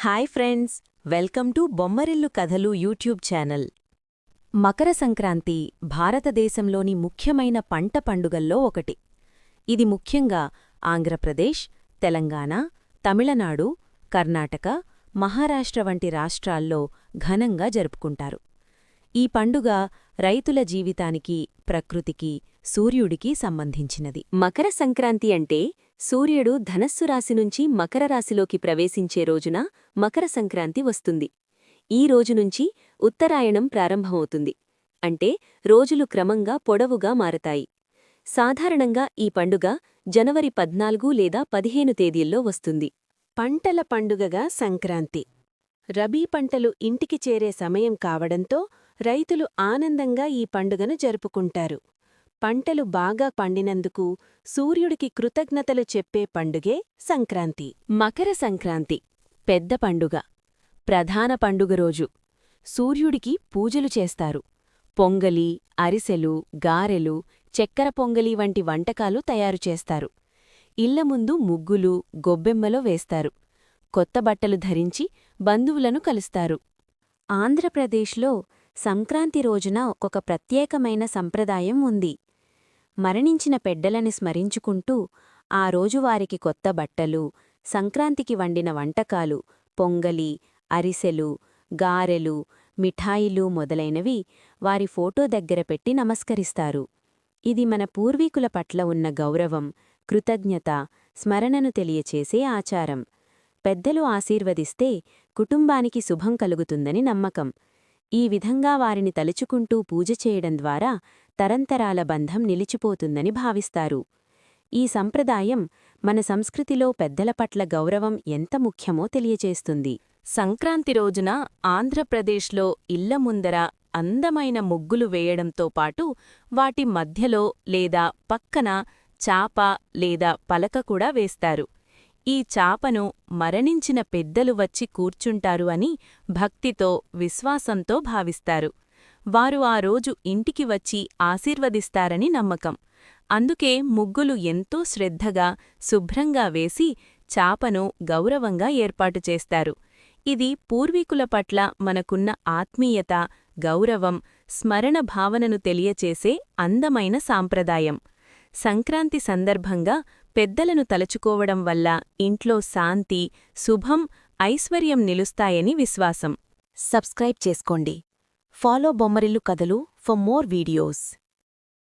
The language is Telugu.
Hi friends, welcome to Bommarillu కథలు యూట్యూబ్ ఛానల్. మకర సంక్రాంతి భారతదేశంలోని ముఖ్యమైన పంట పండుగల్లో ఒకటి. ఇది ముఖ్యంగా ఆంధ్రప్రదేశ్, తెలంగాణ, తమిళనాడు, కర్ణాటక, మహారాష్ట్ర వంటి రాష్ట్రాల్లో ఘనంగా జరుపుకుంటారు. ఈ పండుగ రైతుల జీవితానికి, ప్రకృతికి, సూర్యుడికి సంబంధించినది. మకర సంక్రాంతి అంటే సూర్యుడు ధనస్సు రాశి నుంచి మకర రాశిలోకి ప్రవేశించే రోజున మకర సంక్రాంతి వస్తుంది. ఈ రోజునుంచి ఉత్తరాయణం ప్రారంభమవుతుంది. అంటే రోజులు క్రమంగా పొడవుగా మారతాయి. సాధారణంగా ఈ పండుగ జనవరి 14 లేదా 15 తేదీల్లో వస్తుంది. పంటల పండుగగా సంక్రాంతి. రబీ పంటలు ఇంటికి చేరే సమయం కావడంతో రైతులు ఆనందంగా ఈ పండుగను జరుపుకుంటారు. పంటలు బాగా పండినందుకు సూర్యుడికి కృతజ్ఞతలు చెప్పే పండుగే సంక్రాంతి. మకర సంక్రాంతి పెద్ద పండుగ, ప్రధాన పండుగ రోజు. సూర్యుడికి పూజలు చేస్తారు. పొంగలి, అరిసెలు, గారెలు, చక్కెర పొంగలి వంటి వంటకాలు తయారుచేస్తారు. ఇళ్ల ముందు ముగ్గులు, గొబ్బెమ్మలో వేస్తారు. కొత్త బట్టలు ధరించి బంధువులను కలుస్తారు. ఆంధ్రప్రదేశ్లో సంక్రాంతి రోజున ఒక ప్రత్యేకమైన సంప్రదాయం ఉంది. మరణించిన పెద్దలని స్మరించుకుంటూ ఆ రోజు వారికి కొత్త బట్టలు, సంక్రాంతికి వండిన వంటకాలు, పొంగలి, అరిసెలు, గారెలు, మిఠాయిలు మొదలైనవి వారి ఫోటో దగ్గర పెట్టి నమస్కరిస్తారు. ఇది మన పూర్వీకుల పట్ల ఉన్న గౌరవం, కృతజ్ఞత, స్మరణను తెలియచేసే ఆచారం. పెద్దలు ఆశీర్వదిస్తే కుటుంబానికి శుభం కలుగుతుందని నమ్మకం. ఈ విధంగా వారిని తలుచుకుంటూ పూజ చేయడం ద్వారా తరంతరాల బంధం నిలిచిపోతుందని భావిస్తారు. ఈ సంప్రదాయం మన సంస్కృతిలో పెద్దల పట్ల గౌరవం ఎంత ముఖ్యమో తెలియచేస్తుంది. సంక్రాంతి రోజున ఆంధ్రప్రదేశ్లో ఇళ్ల ముందర అందమైన ముగ్గులు వేయడంతో పాటు వాటి మధ్యలో లేదా పక్కన చాప లేదా పలక కూడా వేస్తారు. ఈ చాపను మరణించిన పెద్దలు వచ్చి కూర్చుంటారు అని భక్తితో, విశ్వాసంతో భావిస్తారు. వారు ఆ రోజు ఇంటికి వచ్చి ఆశీర్వదిస్తారని నమ్మకం. అందుకే ముగ్గులు ఎంతో శ్రద్ధగా, శుభ్రంగా వేసి చాపను గౌరవంగా ఏర్పాటు చేస్తారు. ఇది పూర్వీకుల పట్ల మనకున్న ఆత్మీయత, గౌరవం, స్మరణ భావనను తెలియచేసే అందమైన సాంప్రదాయం. సంక్రాంతి సందర్భంగా పెద్దలను తలుచుకోవడం వల్ల ఇంట్లో శాంతి, శుభం, ఐశ్వర్యం నిలుస్తాయని విశ్వాసం. సబ్స్క్రైబ్ చేసుకోండి. ఫాలో బొమ్మరిల్లు కథలు ఫర్ మోర్ వీడియోస్.